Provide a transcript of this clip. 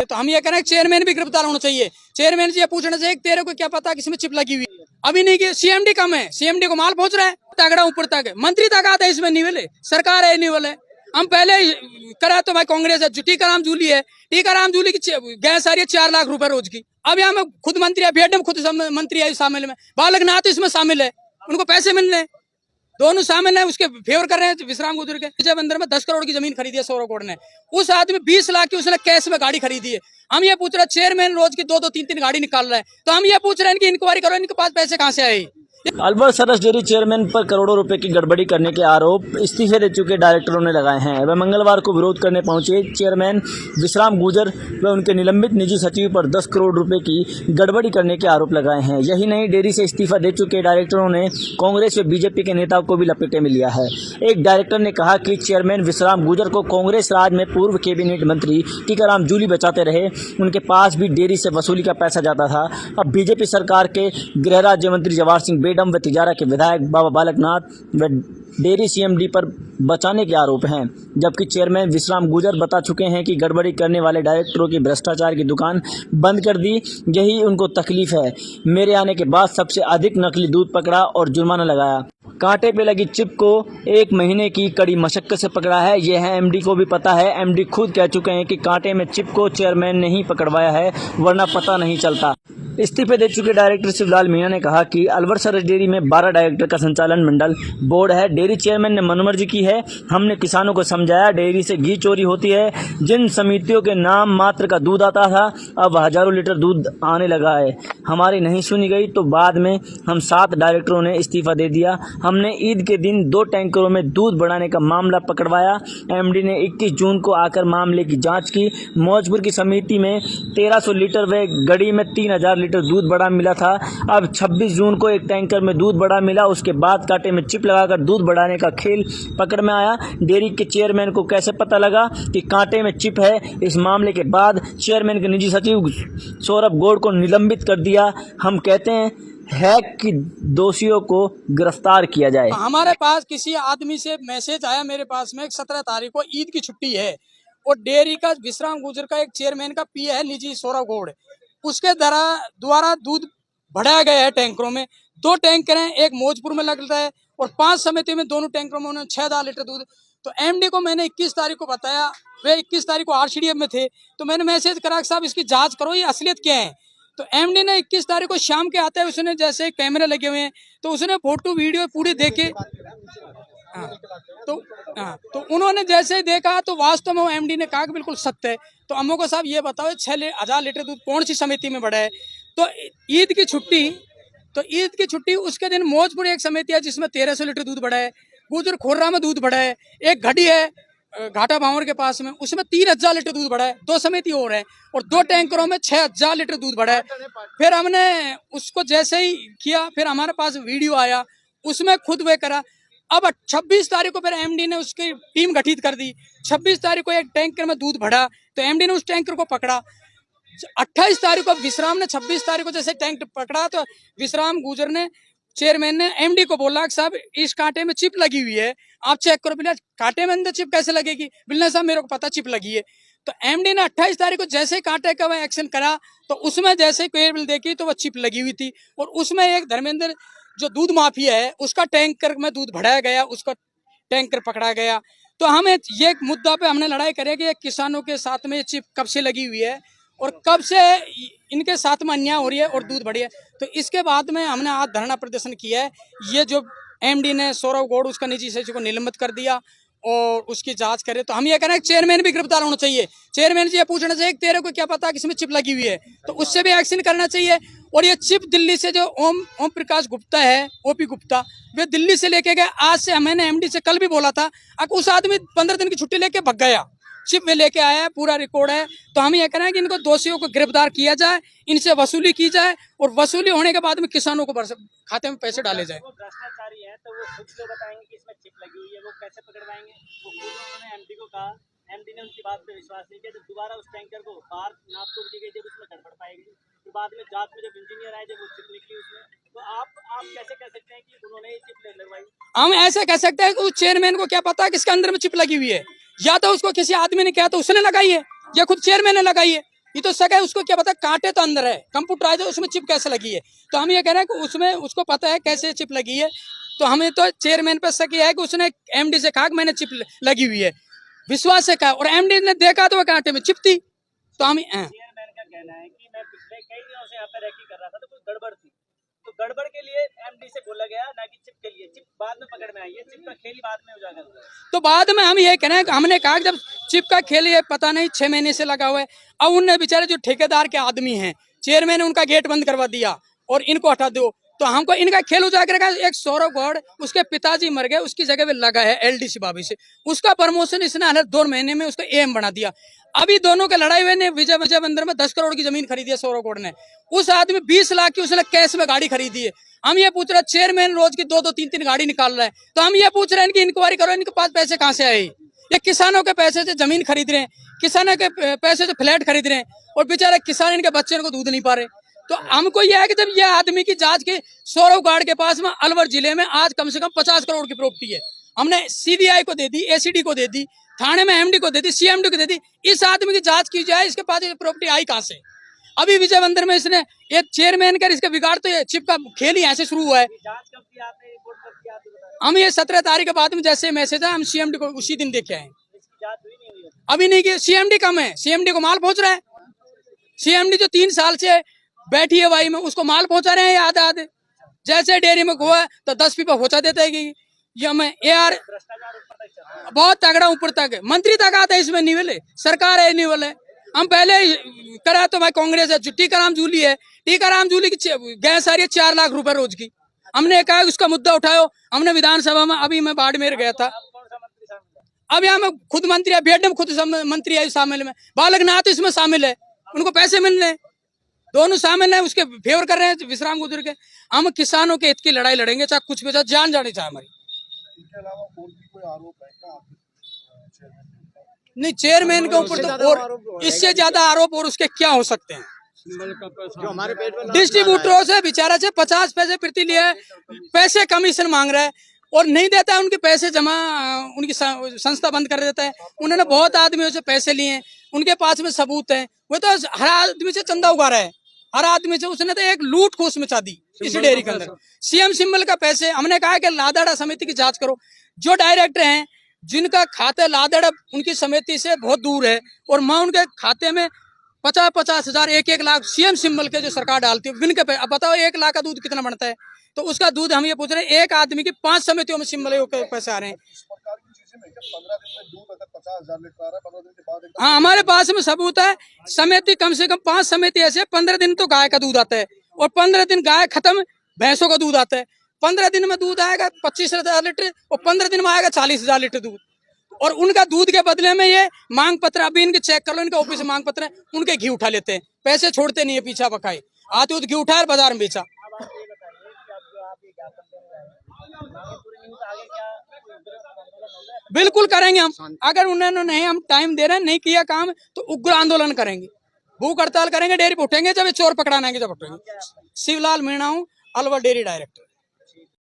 तो हम ये कह रहे हैं चेयरमैन भी गिरफ्तार होना चाहिए। चेयरमैन से ये पूछना चाहिए कि तेरे को क्या पता किसमें चिप लगी हुई है। अभी नहीं कि सीएमडी कम है, सीएमडी को माल पहुंच रहा है तगड़ा ऊपर तक, मंत्री तक आता है इसमें नहीं बोले, सरकार है नहीं बोले। हम पहले करा तो भाई कांग्रेस है, टीकाराम जूली है, टीकाराम जूली की गैस आ रही है 4 लाख रुपए रोज की। अब यहाँ में खुद मंत्री है, बीएड में खुद मंत्री है शामिल में, बालकनाथ इसमें शामिल है, उनको पैसे मिल रहे हैं, दोनों शामिल हैं, उसके फेवर कर रहे हैं विश्राम गुजर के। विजय बंदर में 10 करोड़ की जमीन खरीदी है सौरव गौड़ ने, उस आदमी 20 लाख की उसने कैश में गाड़ी खरीदी है। हम ये पूछ रहे हैं चेयरमैन रोज की 2-2, 3-3 गाड़ी निकाल रहा है, तो हम ये पूछ रहे हैं इनकी इंक्वायरी करो, इनके पास पैसे कहाँ से आए। अलवर सरस डेयरी चेयरमैन पर करोड़ों रुपए की गड़बड़ी करने के आरोप इस्तीफे दे चुके डायरेक्टरों ने लगाए हैं। वह मंगलवार को विरोध करने पहुंचे चेयरमैन विश्राम गुजर व उनके निलंबित निजी सचिव पर 10 करोड़ रुपए की गड़बड़ी करने के आरोप लगाए हैं। यही नहीं, डेयरी से इस्तीफा दे चुके डायरेक्टरों ने कांग्रेस व बीजेपी के नेताओं को भी लपेटे में लिया है। एक डायरेक्टर ने कहा कि चेयरमैन विश्राम गुजर को कांग्रेस राज में पूर्व कैबिनेट मंत्री टीकाराम जूली बचाते रहे, उनके पास भी डेयरी से वसूली का पैसा जाता था। अब बीजेपी सरकार के गृह राज्य मंत्री जवाहर सिंह बेडम व तिजारा के विधायक बाबा बालकनाथ व डेयरी सीएमडी पर बचाने के आरोप हैं, जबकि चेयरमैन विश्राम गुजर बता चुके हैं कि गड़बड़ी करने वाले डायरेक्टरों की भ्रष्टाचार की दुकान बंद कर दी, यही उनको तकलीफ है। मेरे आने के बाद सबसे अधिक नकली दूध पकड़ा और जुर्माना लगाया। कांटे पे लगी चिप को 1 महीने की कड़ी मशक्कत से पकड़ा है। यह एमडी को भी पता है। एमडी खुद कह चुके हैं कि कांटे में चिप को चेयरमैन ने ही पकड़वाया है, वरना पता नहीं चलता। इस्तीफे दे चुके डायरेक्टर शिवलाल मीणा ने कहा कि अलवर सरस डेयरी में 12 डायरेक्टर का संचालन मंडल बोर्ड है। डेयरी चेयरमैन ने मनमर्जी की है। हमने किसानों को समझाया डेयरी से घी चोरी होती है। जिन समितियों के नाम मात्र का दूध आता था, अब हजारों लीटर दूध आने लगा है। हमारी नहीं सुनी गई तो बाद में हम 7 डायरेक्टरों ने इस्तीफा दे दिया। हमने ईद के दिन 2 टैंकरों में दूध बढ़ाने का मामला पकड़वाया। एमडी ने 21 जून को आकर मामले की जाँच की। मौजपुर की समिति में 1300 लीटर व गड़ी में 3000 लीटर दूध बड़ा मिला था। अब 26 जून को एक टैंकर में दूध बड़ा मिला। उसके बाद कांटे में चिप लगाकर दूध बढ़ाने का खेल पकड़ में आया। डेयरी के चेयरमैन को कैसे पता लगा कि कांटे में चिप है? इस मामले के बाद चेयरमैन के निजी सचिव सौरभ गौड़ को निलंबित कर दिया। हम कहते हैं कि दोषियों को गिरफ्तार किया जाए। हमारे पास किसी आदमी से मैसेज आया, मेरे पास में 17 तारीख को ईद की छुट्टी है और डेयरी का विश्राम गुजर का एक चेयरमैन का पीए है निजी सौरभ गौड़, उसके द्वारा दूध बढ़ाया गया है टैंकरों में। 2 टैंकर हैं, एक मौजपुर में लग रहा है और 5 समिति में दोनों टैंकरों में उन्होंने 6,000 लीटर दूध। तो एमडी को मैंने 21 तारीख को बताया, वे 21 तारीख को आरसीडीएफ में थे, तो मैंने मैसेज करा कि साहब इसकी जांच करो, ये असलियत क्या है। तो एमडी ने 21 तारीख को शाम के आते हैं, उसने जैसे कैमरे लगे हुए हैं तो उसने फोटो वीडियो पूरी देखे। तो उन्होंने जैसे ही देखा तो वास्तव में एमडी ने कहा कि बिल्कुल सत्य है। तो अम्मो को साहब ये बताओ 6,000 लीटर दूध कौन सी समिति में बढ़ा है? तो ईद की छुट्टी उसके दिन मौजपुर एक समिति है जिसमें 1300 लीटर दूध बढ़ा है। गुजर खोर्रा में दूध बढ़ा है। एक घड़ी है घाटा भावर के पास में, उसमें 3000 लीटर दूध बढ़ा है। 2 समिति और है और 2 टैंकरों में 6000 लीटर दूध बढ़ा है। फिर हमने उसको जैसे ही किया, फिर हमारे पास वीडियो आया, उसमें खुद वे करा। अब 26 तारीख को फिर एमडी ने उसकी टीम गठित कर दी। 26 तारीख को एक टैंकर में दूध बढ़ा तो एमडी ने उस टैंकर को पकड़ा। 28 तारीख को विश्राम ने 26 तारीख को जैसे टैंक पकड़ा तो विश्राम गुजर ने चेयरमैन ने एमडी को बोला कि साहब इस कांटे में चिप लगी हुई है, आप चेक करो। बिल्ला कांटे में अंदर चिप कैसे लगेगी? बिल्ला साहब मेरे को पता चिप लगी है। तो एमडी ने 28 तारीख को जैसे ही कांटे का वह एक्शन करा तो उसमें जैसे क्वेर बिल देखी तो वह चिप लगी हुई थी और उसमें एक धर्मेंद्र जो दूध माफिया है उसका टैंकर में दूध बढ़ाया गया, उसका टैंकर पकड़ा गया। तो हम ये मुद्दा पे हमने लड़ाई करें कि किसानों के साथ में ये चिप कब से लगी हुई है और कब से इनके साथ में अन्याय हो रही है और दूध बढ़ी है। तो इसके बाद में हमने आज धरना प्रदर्शन किया है। ये जो एमडी ने सौरव गौड़ उसका निजी सचिव को निलंबित कर दिया और उसकी जांच करे, तो हम ये कह रहे हैं चेयरमैन भी गिरफ्तार होना चाहिए। चेयरमैन से ये पूछना चाहिए कि तेरे को क्या पता किसमें चिप लगी हुई है, तो उससे भी एक्शन करना चाहिए। और ये चिप दिल्ली से जो ओम प्रकाश गुप्ता है, ओपी गुप्ता, वे दिल्ली से लेके गए। आज से मैंने एमडी से कल भी बोला था, उस आदमी 15 दिन की छुट्टी लेके भाग गया, चिप में लेके आया है, पूरा रिकॉर्ड है। तो हम ये कह रहे हैं कि इनको दोषियों को गिरफ्तार किया जाए, इनसे वसूली की जाए और वसूली होने के बाद में किसानों को खाते में पैसे डाले जाए। वो भ्रष्टाचारी है तो वो खुद तो बताएंगे कि इसमें चिप लगी हुई है, वो कैसे पकड़वाएंगे? वो खुद उन्होंने एमडी को कहा, एमडी ने उनकी बात पे विश्वास नहीं किया, जब दोबारा उस टैंकर को बाहर नाप तोल की गई, जब उसमें गड़बड़ पाई गई, फिर बाद में जांच में जब इंजीनियर आए, जब वो चिप निकली उसमें, तो आप कैसे कह सकते हैं कि उन्होंने ये चिप लगवाई? हम ऐसे कह सकते हैं कि उस चेयरमैन को क्या पता किसके अंदर में चिप लगी हुई है, या तो उसको किसी आदमी ने किया तो उसने लगाई है, या खुद चेयरमैन ने लगाई है। ये तो सका है, उसको क्या पता, कांटे तो अंदर है, कंप्यूटराइज है, उसमें चिप कैसे लगी है। तो हम ये कह रहे हैं कि उसमें उसको पता है कैसे चिप लगी है। तो हमें तो चेयरमैन पर शक है कि उसने एमडी से कहा कि मैंने चिप लगी हुई है, विश्वास से कहा, और एमडी ने देखा तो वो कांटे में चिप थी। तो हम चेयरमैन का कहना है कि मैं पिछले कई दिनों से यहाँ पे रैकी कर रहा था, तो कुछ गड़बड़ थी, तो गड़बड़ के लिए एमडी से बोला गया, ना कि चिप के लिए। चिप बाद में पकड़ में आई है, चिप का खेल ही बाद में उजागर हुआ। तो बाद में हम ये कह रहे हैं कि हमने कहा कि जब चिप का खेल ये पता नहीं 6 महीने से लगा हुआ है, अब उनने बेचारे जो ठेकेदार के आदमी हैं, चेयरमैन ने उनका गेट बंद करवा दिया और इनको हटा दो। तो हमको इनका खेल उजागर का, एक सौरव गौड़, उसके पिताजी मर गए, उसकी जगह पे लगा है एलडीसी बाबी से, उसका प्रमोशन इसने हालत 2 महीने में उसको एम बना दिया। अभी दोनों के लड़ाई हुए ने विजय बंदर में 10 करोड़ की जमीन खरीदी है सौरव गौड़ ने, उस आदमी 20 लाख की उसने कैश में गाड़ी खरीदी है। हम ये पूछ रहे हैं, चेयरमैन रोज की 2-2, 3-3 गाड़ी निकाल रहा है, तो हम ये पूछ रहे हैं इनकी इंक्वायरी करो, इनके पास पैसे कहाँ से आए। ये किसानों के पैसे से जमीन खरीद रहे हैं, किसानों के पैसे से फ्लैट खरीद रहे हैं, और बेचारे किसान इनके बच्चे को दूध नहीं पा रहे। तो हमको यह है कि जब यह आदमी की जांच की, सौरव गाड़ के पास में अलवर जिले में आज कम से कम 50 करोड़ की प्रॉपर्टी है, हमने सीबीआई को दे दी, एसीडी को दे दी, थाने में एमडी को दे दी, सीएमडी को दे दी। इस आदमी की जांच की जाए, इसके पास ये प्रॉपर्टी आई कहां से। अभी विजय बंदर में इसने ये चेयरमैन कर इसके बिगाड़, तो ये चिप का खेल ही यहाँ से शुरू हुआ है। जांच कब की आपने, रिपोर्ट कब की आपने? हम ये 17 तारीख के बाद में जैसे मैसेज है, हम सीएमडी को उसी दिन देखे आए। इसकी जांच हुई नहीं हुई? अभी नहीं की, सीएमडी कम है, सीएमडी को माल पहुंच रहा है, सीएमडी जो 3 साल से बैठी है वाई में, उसको माल पहुंचा रहे हैं आधे आधे। जैसे डेयरी में हुआ तो 10 पीपा पहुंचा देते हैं कि ये मैं यार बहुत तगड़ा ऊपर तक है, मंत्री तक आता है इसमें, निवल है, सरकार है निवल है। हम पहले करा तो भाई कांग्रेस है, टीकाराम जूली है, टीकाराम जूली की गैस आ रही है 4 लाख रुपए रोज की। हमने कहा उसका मुद्दा उठाओ, हमने विधानसभा में, अभी मैं बाड़मेर गया था, अब यहाँ में खुद मंत्री है, बेड में खुद मंत्री है शामिल में, बालकनाथ इसमें शामिल है, उनको पैसे मिल रहे हैं, दोनों शामिल हैं, उसके फेवर कर रहे हैं विश्राम गुजर के। हम किसानों के हित की लड़ाई लड़ेंगे, चाहे कुछ भी, चाहे जान जानी चाहे हमारी। इनके अलावा और भी कोई आरोप है क्या आपके नहीं, चेयरमैन के ऊपर तो और इससे ज्यादा आरोप और उसके क्या हो सकते हैं। जो हमारे पेट में डिस्ट्रीब्यूटरों से बेचारा से 50 पैसे प्रति लिए, पैसे कमीशन मांग रहा है और नहीं देता है, उनके पैसे जमा, उनकी संस्था बंद कर देता है। उन्होंने बहुत आदमियों से पैसे लिए हैं, उनके पास में सबूत है, वो तो हर आदमी से चंदा उगा रहा है, हर आदमी से। उसने तो एक लूट खोस मचा दी इस डेयरी के अंदर, सीएम सिंबल का पैसे। हमने कहा कि लादड़ा समिति की जांच करो, जो डायरेक्टर हैं जिनका खाता लादड़ा उनकी समिति से बहुत दूर है, और मैं उनके खाते में 50-50 हजार, 1-1 लाख सीएम सिंबल के जो सरकार डालती है बिन के, अब बताओ 1 लाख का दूध कितना बनता है। तो उसका दूध हम ये पूछ रहे हैं, एक आदमी की 5 समितियों में सिंबल के पैसे आ रहे हैं। इस प्रकार की चीजें में 15 दिन में दूध अगर 50,000 लीटर आ रहा है, 15 दिन के बाद एकदम हाँ, हमारे पास में सबूत है, समिति कम से कम 5 समिति ऐसे, 15 दिन तो गाय का दूध आता है, और 15 दिन गाय खत्म, भैंसों का दूध आता है। 15 दिन में दूध आएगा 25,000 लीटर, और 15 दिन में आएगा 40,000 लीटर दूध। और उनका दूध के बदले में ये मांग पत्र, अभी इनके चेक कर लो, इनके ऑफिस में मांग पत्र है, उनके घी उठा लेते हैं, पैसे छोड़ते नहीं है पीछा बकाई, आते दूध घी उठाया बाजार में बेचा। बिल्कुल करेंगे हम, अगर उन्होंने नहीं, हम टाइम दे रहे हैं, नहीं किया काम तो उग्र आंदोलन करेंगे, भूख हड़ताल करेंगे, डेयरी पे उठेंगे, जब ये चोर पकड़ाना है जब उठेंगे। शिवलाल मीणा हूँ, अलवर डेयरी डायरेक्टर।